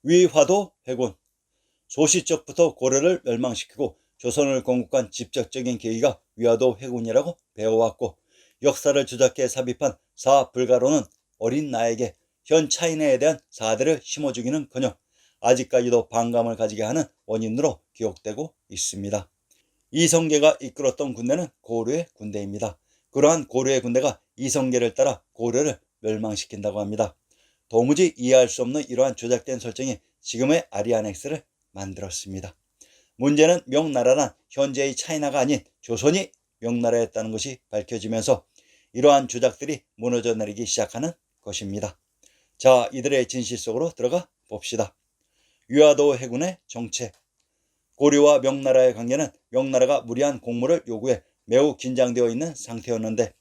위화도 회군. 소시적부터 고려를 멸망시키고 조선을 건국한 직접적인 계기가 위화도 회군이라고 배워왔고, 역사를 조작해 삽입한 사불가로는 어린 나에게 현 차이나에 대한 사대를 심어주기는커녕 아직까지도 반감을 가지게 하는 원인으로 기억되고 있습니다. 이성계가 이끌었던 군대는 고려의 군대입니다. 그러한 고려의 군대가 이성계를 따라 고려를 멸망시킨다고 합니다. 도무지 이해할 수 없는 이러한 조작된 설정이 지금의 아리아넥스를 만들었습니다. 문제는 명나라란 현재의 차이나가 아닌 조선이 명나라였다는 것이 밝혀지면서 이러한 조작들이 무너져 내리기 시작하는 것입니다. 자, 이들의 진실 속으로 들어가 봅시다. 위화도 해군의 정체. 고려와 명나라의 관계는 명나라가 무리한 공무를 요구해 매우 긴장되어 있는 상태였는데,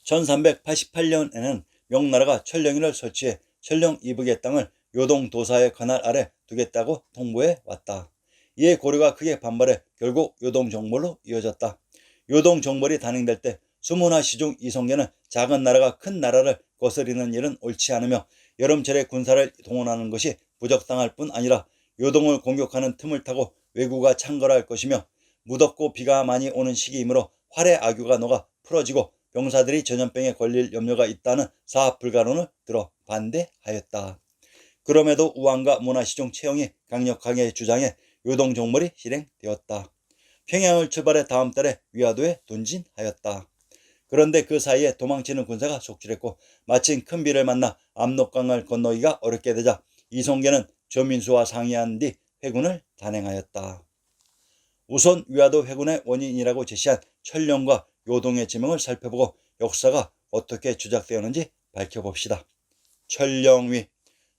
1388년에는 명나라가 천령이를 설치해 천령 이북의 땅을 요동도사의 관할 아래 두겠다고 통보해 왔다. 이에 고려가 크게 반발해 결국 요동정벌로 이어졌다. 요동정벌이 단행될 때 수문화 시중 이성계는 작은 나라가 큰 나라를 거스리는 일은 옳지 않으며 여름철에 군사를 동원하는 것이 부적당할 뿐 아니라 요동을 공격하는 틈을 타고 왜구가 창궐할 것이며 무덥고 비가 많이 오는 시기이므로 활의 악유가 녹아 풀어지고 병사들이 전염병에 걸릴 염려가 있다는 사불가론을 들어 반대하였다. 그럼에도 우왕과 문화시종 채영이 강력하게 주장해 요동정벌이 실행되었다. 평양을 출발해 다음 달에 위화도에 돈진하였다. 그런데 그 사이에 도망치는 군사가 속출했고 마침 큰 비를 만나 압록강을 건너기가 어렵게 되자 이성계는 조민수와 상의한 뒤 회군을 단행하였다. 우선 위화도 회군의 원인이라고 제시한 천령과 요동의 지명을 살펴보고 역사가 어떻게 조작되었는지 밝혀봅시다. 천령위.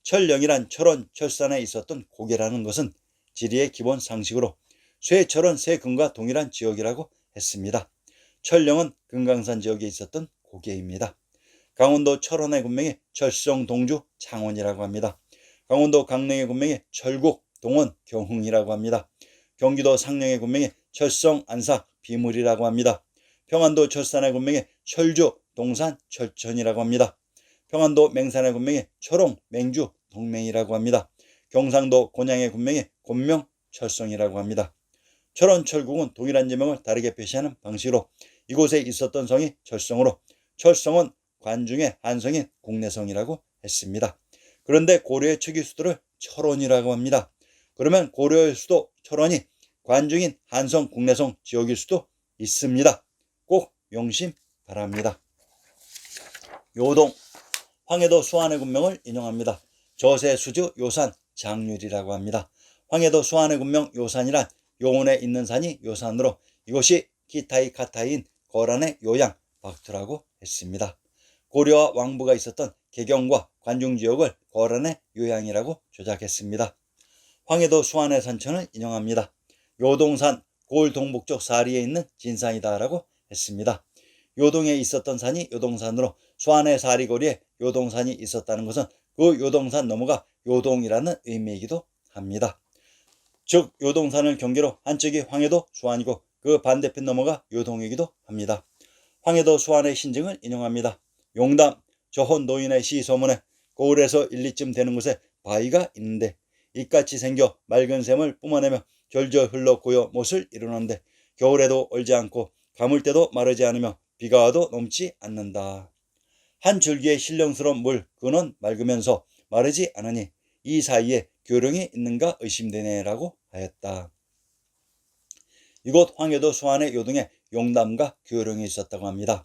천령이란 철원, 철산에 있었던 고개라는 것은 지리의 기본 상식으로 쇠철원, 세금과 동일한 지역이라고 했습니다. 천령은 금강산 지역에 있었던 고개입니다. 강원도 철원의 군명이 철성, 동주, 창원이라고 합니다. 강원도 강릉의 군명이 철국, 동원, 경흥이라고 합니다. 경기도 상령의 군명이 철성, 안사, 비물이라고 합니다. 평안도 철산의 군명이 철주, 동산, 철천이라고 합니다. 평안도 맹산의 군명이 철옹, 맹주, 동맹이라고 합니다. 경상도 곤양의 군명이 곤명, 철성이라고 합니다. 철원, 철국은 동일한 지명을 다르게 표시하는 방식으로 이곳에 있었던 성이 철성으로 철성은 관중의 한성인 국내성이라고 했습니다. 그런데 고려의 초기 수도를 철원이라고 합니다. 그러면 고려의 수도 철원이 관중인 한성 국내성 지역일 수도 있습니다. 꼭 명심 바랍니다. 요동. 황해도 수안의 군명을 인용합니다. 저세수주 요산 장률이라고 합니다. 황해도 수안의 군명 요산이란 요원에 있는 산이 요산으로 이곳이 기타이 카타이인 거란의 요양 박투라고 했습니다. 고려와 왕부가 있었던 개경과 관중지역을 거란의 요양이라고 조작했습니다. 황해도 수안의 산천을 인용합니다. 요동산 고을 동북쪽 사리에 있는 진산이다라고 했습니다. 요동에 있었던 산이 요동산으로 수안의 사리거리에 요동산이 있었다는 것은 그 요동산 너머가 요동이라는 의미이기도 합니다. 즉 요동산을 경계로 한쪽이 황해도 수안이고 그 반대편 너머가 요동이기도 합니다. 황해도 수안의 신증을 인용합니다. 용담, 조혼 노인의 시소문에 고을에서 1, 2쯤 되는 곳에 바위가 있는데 이같이 생겨 맑은 샘을 뿜어내며 졸졸 흘러 고여 못을 이루는데 겨울에도 얼지 않고 가물 때도 마르지 않으며 비가 와도 넘지 않는다. 한 줄기의 신령스러운 물, 그는 맑으면서 마르지 않으니 이 사이에 교령이 있는가 의심되네라고 하였다. 이곳 황해도 수안의 요동에 용담과 교령이 있었다고 합니다.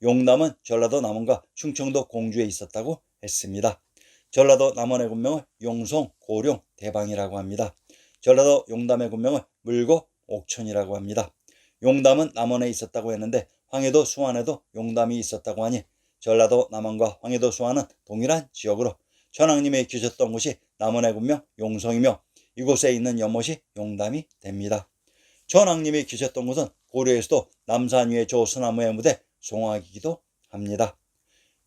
용담은 전라도 남원과 충청도 공주에 있었다고 했습니다. 전라도 남원의 군명을 용송, 고룡, 대방이라고 합니다. 전라도 용담의 군명을 물고, 옥천이라고 합니다. 용담은 남원에 있었다고 했는데 황해도 수안에도 용담이 있었다고 하니 전라도 남원과 황해도 수안은 동일한 지역으로 전왕님이 계셨던 곳이 남원의 군명 용성이며 이곳에 있는 연못이 용담이 됩니다. 전왕님이 계셨던 곳은 고려에서도 남산 위의 조수나무의 무대 송악이기도 합니다.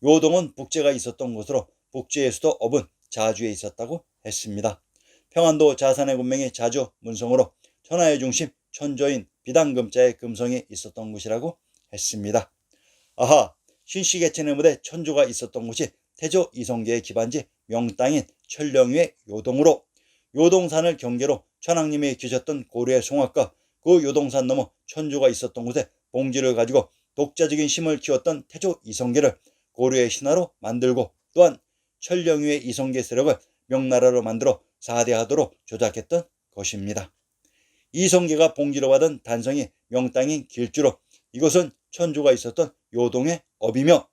요동은 북제가 있었던 곳으로 북제에서도 업은 자주에 있었다고 했습니다. 평안도 자산의 군명이 자주 문성으로 천하의 중심 천조인 비단금자의 금성이 있었던 곳이라고 했습니다. 아하, 신시계천의 무대 천조가 있었던 곳이 태조 이성계의 기반지 명땅인 천령위의 요동으로 요동산을 경계로 천왕님이 계셨던 고려의 송악과 그 요동산 너머 천주가 있었던 곳에 봉지를 가지고 독자적인 힘을 키웠던 태조 이성계를 고려의 신하로 만들고 또한 천령위의 이성계 세력을 명나라로 만들어 4대 하도로 조작했던 것입니다. 이성계가 봉지로 받은 단성이 명땅인 길주로 이것은 천주가 있었던 요동의 업이며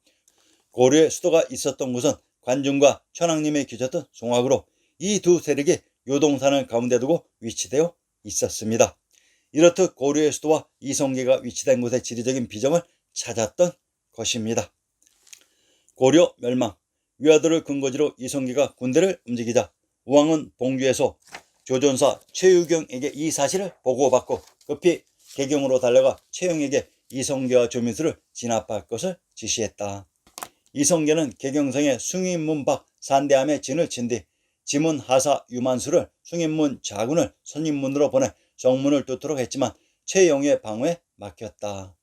고려의 수도가 있었던 곳은 관중과 천왕님이 계셨던 송악으로 이 두 세력이 요동산을 가운데 두고 위치되어 있었습니다. 이렇듯 고려의 수도와 이성계가 위치된 곳의 지리적인 비점을 찾았던 것입니다. 고려 멸망. 위화도를 근거지로 이성계가 군대를 움직이자 우왕은 봉주에서 조존사 최유경에게 이 사실을 보고받고 급히 개경으로 달려가 최영에게 이성계와 조민수를 진압할 것을 지시했다. 이성계는 개경성의 숭인문 밖 산대함에 진을 친 뒤 지문 하사 유만수를 숭인문 자군을 선인문으로 보내 정문을 뚫도록 했지만 최영의 방어에 막혔다.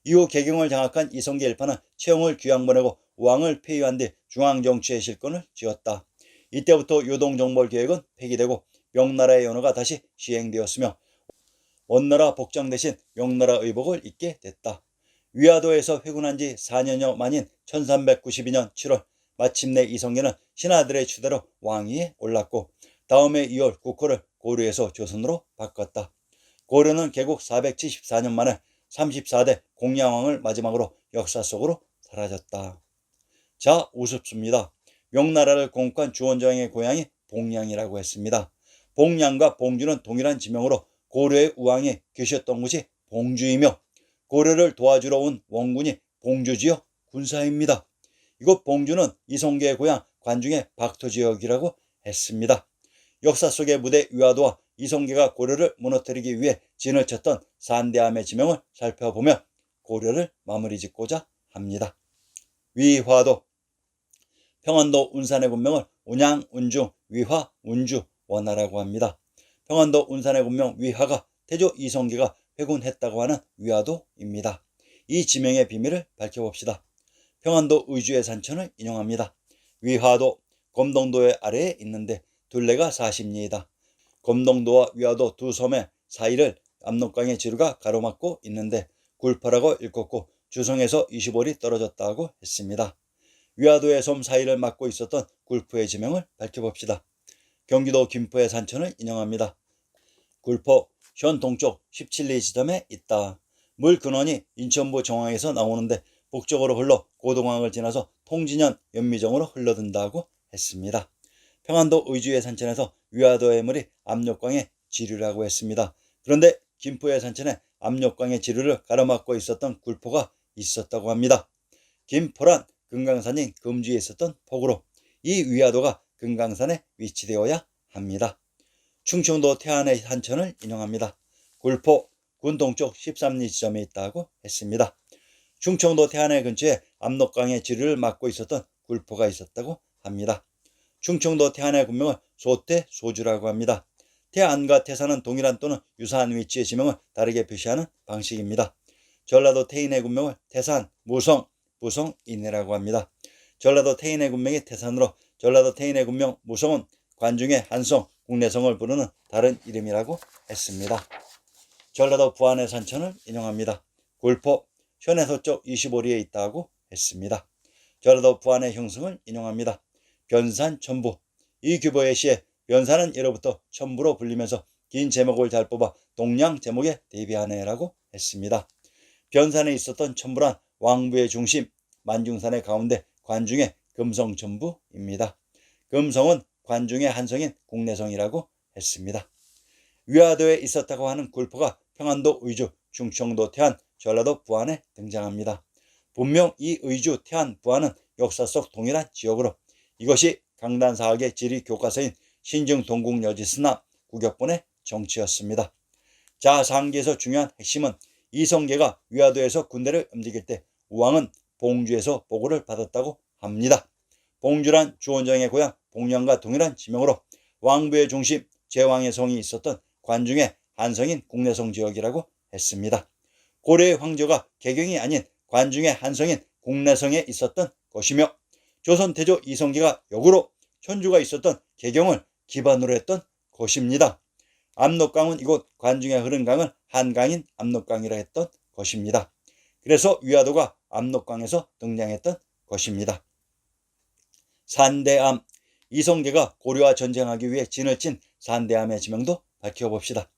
이후 개경을 장악한 이성계 일파는 최영을 귀양 보내고 우왕을 폐위한 뒤 중앙정치의 실권을 쥐었다. 이때부터 요동정벌 계획은 폐기되고 명나라의 연호가 다시 시행되었으며 원나라 복장 대신 명나라 의복을 입게 됐다. 위화도에서 회군한 지 4년여 만인 1392년 7월 마침내 이성계는 신하들의 추대로 왕위에 올랐고 다음해 2월 국호를 고려에서 조선으로 바꿨다. 고려는 개국 474년 만에 34대 공양왕을 마지막으로 역사 속으로 사라졌다. 자, 우습습니다. 명나라를 공국한 주원장의 고향이 봉양이라고 했습니다. 봉양과 봉주는 동일한 지명으로 고려의 우왕이 계셨던 곳이 봉주이며 고려를 도와주러 온 원군이 봉주지역 군사입니다. 이곳 봉주는 이성계의 고향 관중의 박토지역이라고 했습니다. 역사 속의 무대 위화도와 이성계가 고려를 무너뜨리기 위해 진을 쳤던 산대함의 지명을 살펴보며 고려를 마무리 짓고자 합니다. 위화도. 평안도 운산의 군명을 운양, 운중, 위화, 운주, 원하라고 합니다. 평안도 운산의 군명 위화가 태조 이성계가 회군했다고 하는 위화도입니다. 이 지명의 비밀을 밝혀봅시다. 평안도 의주의 산천을 인용합니다. 위화도 검동도의 아래에 있는데 둘레가 40리이다. 검동도와 위화도 두 섬의 사이를 압록강의 지류가 가로막고 있는데 굴포라고 일컫고 주성에서 25리 떨어졌다고 했습니다. 위화도의 섬 사이를 막고 있었던 굴포의 지명을 밝혀봅시다. 경기도 김포의 산천을 인용합니다. 굴포 현 동쪽 17리 지점에 있다. 물 근원이 인천부 정황에서 나오는데 북쪽으로 흘러 고동항을 지나서 통진현 연미정으로 흘러든다고 했습니다. 평안도 의주의 산천에서 위화도의 물이 압록강의 지류라고 했습니다. 그런데 김포의 산천에 압록강의 지류를 가로막고 있었던 굴포가 있었다고 합니다. 김포란 금강산인 금주에 있었던 폭으로 이 위화도가 금강산에 위치되어야 합니다. 충청도 태안의 산천을 인용합니다. 굴포 군 동쪽 13리 지점에 있다고 했습니다. 충청도 태안의 근처에 압록강의 지류를 막고 있었던 굴포가 있었다고 합니다. 충청도 태안의 군명을 소태, 소주라고 합니다. 태안과 태산은 동일한 또는 유사한 위치의 지명을 다르게 표시하는 방식입니다. 전라도 태인의 군명을 태산, 무성, 부성인이라고 합니다. 전라도 태인의 군명이 태산으로 전라도 태인의 군명 무성은 관중의 한성, 국내성을 부르는 다른 이름이라고 했습니다. 전라도 부안의 산천을 인용합니다. 굴포, 현해서쪽 25리에 있다고 했습니다. 전라도 부안의 형성을 인용합니다. 변산 천부. 이 규보의 시에 변산은 예로부터 천부로 불리면서 긴 제목을 잘 뽑아 동량 제목에 대비하네라고 했습니다. 변산에 있었던 천부란 왕부의 중심, 만중산의 가운데 관중의 금성천부입니다. 금성은 관중의 한성인 국내성이라고 했습니다. 위화도에 있었다고 하는 굴포가 평안도 의주, 충청도 태안, 전라도 부안에 등장합니다. 분명 이 의주, 태안, 부안은 역사 속 동일한 지역으로 이것이 강단사학의 지리 교과서인 신증 동국여지스나 구격본의 정치였습니다. 자, 상기에서 중요한 핵심은 이성계가 위화도에서 군대를 움직일 때 우왕은 봉주에서 보고를 받았다고 합니다. 봉주란 주원정의 고향 봉양과 동일한 지명으로 왕부의 중심 제왕의 성이 있었던 관중의 한성인 국내성 지역이라고 했습니다. 고려의 황제가 개경이 아닌 관중의 한성인 국내성에 있었던 것이며 조선 태조 이성계가 역으로 천주가 있었던 개경을 기반으로 했던 것입니다. 압록강은 이곳 관중에 흐른 강을 한강인 압록강이라 했던 것입니다. 그래서 위화도가 압록강에서 등장했던 것입니다. 산대암, 이성계가 고려와 전쟁하기 위해 진을 친 산대암의 지명도 밝혀봅시다.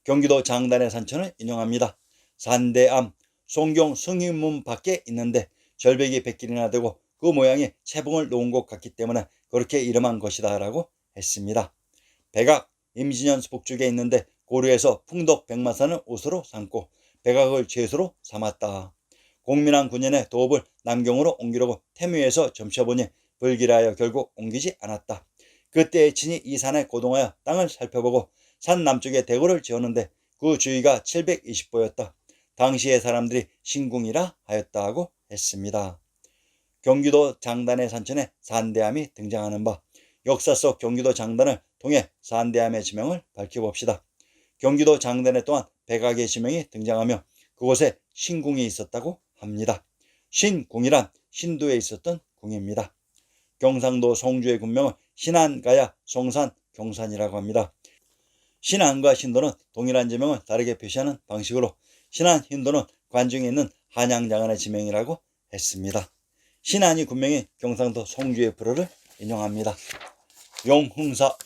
경기도 장단의 산천을 인용합니다. 산대암, 송경 승인문 밖에 있는데 절벽이 100길이나 되고 그 모양이 채붕을 놓은 것 같기 때문에 그렇게 이름한 것이다 라고 했습니다. 백악, 임진년 북쪽에 있는데 고려에서 풍덕 백마산을 옷으로 삼고 백악을 죄수로 삼았다. 공민왕 9년에 도읍을 남경으로 옮기려고 태묘에서 점쳐보니 불길하여 결국 옮기지 않았다. 그때 친히 이 산에 고동하여 땅을 살펴보고 산 남쪽에 대궐을 지었는데 그 주위가 720보였다. 당시의 사람들이 신궁이라 하였다고 했습니다. 경기도 장단의 산천에 산대암이 등장하는 바, 역사 속 경기도 장단을 통해 산대암의 지명을 밝혀봅시다. 경기도 장단에 또한 백악의 지명이 등장하며 그곳에 신궁이 있었다고 합니다. 신궁이란 신도에 있었던 궁입니다. 경상도 송주의 군명을 신안가야 송산 경산이라고 합니다. 신안과 신도는 동일한 지명을 다르게 표시하는 방식으로 신안, 신도는 관중에 있는 한양장안의 지명이라고 했습니다. 신안이 군명인 경상도 송주의 불어를 인용합니다. 용흥사,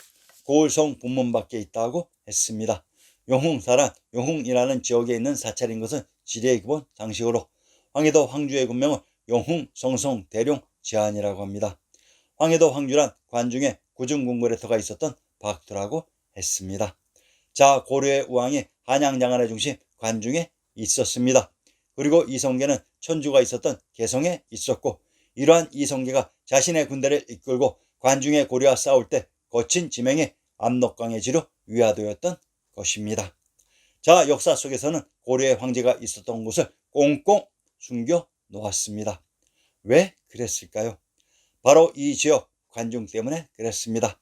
고을성 분문 밖에 있다고 했습니다. 용흥사란 용흥이라는 지역에 있는 사찰인 것은 지리의 기본 상식으로 황해도 황주의 군명은 용흥, 성성, 대룡, 지안이라고 합니다. 황해도 황주란 관중에 구중궁궐에터가 있었던 박두라고 했습니다. 자, 고려의 우왕이 한양장안의 중심 관중에 있었습니다. 그리고 이성계는 천주가 있었던 개성에 있었고 이러한 이성계가 자신의 군대를 이끌고 관중의 고려와 싸울 때 거친 지명이 압록강의 지류 위화도였던 것입니다. 자, 역사 속에서는 고려의 황제가 있었던 곳을 꽁꽁 숨겨 놓았습니다. 왜 그랬을까요? 바로 이 지역 관중 때문에 그랬습니다.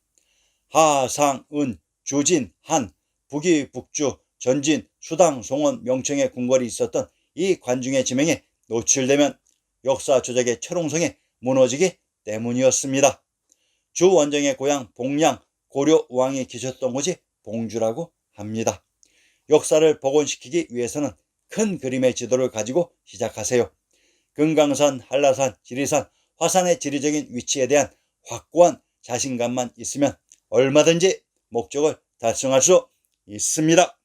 하상, 은, 주진, 한, 북이, 북주, 전진, 수당, 송원, 명청의 궁궐이 있었던 이 관중의 지명이 노출되면 역사 조작의 철옹성이 무너지기 때문이었습니다. 주 원정의 고향 봉양, 고려 우왕이 계셨던 곳이 봉주라고 합니다. 역사를 복원시키기 위해서는 큰 그림의 지도를 가지고 시작하세요. 금강산, 한라산, 지리산, 화산의 지리적인 위치에 대한 확고한 자신감만 있으면 얼마든지 목적을 달성할 수 있습니다.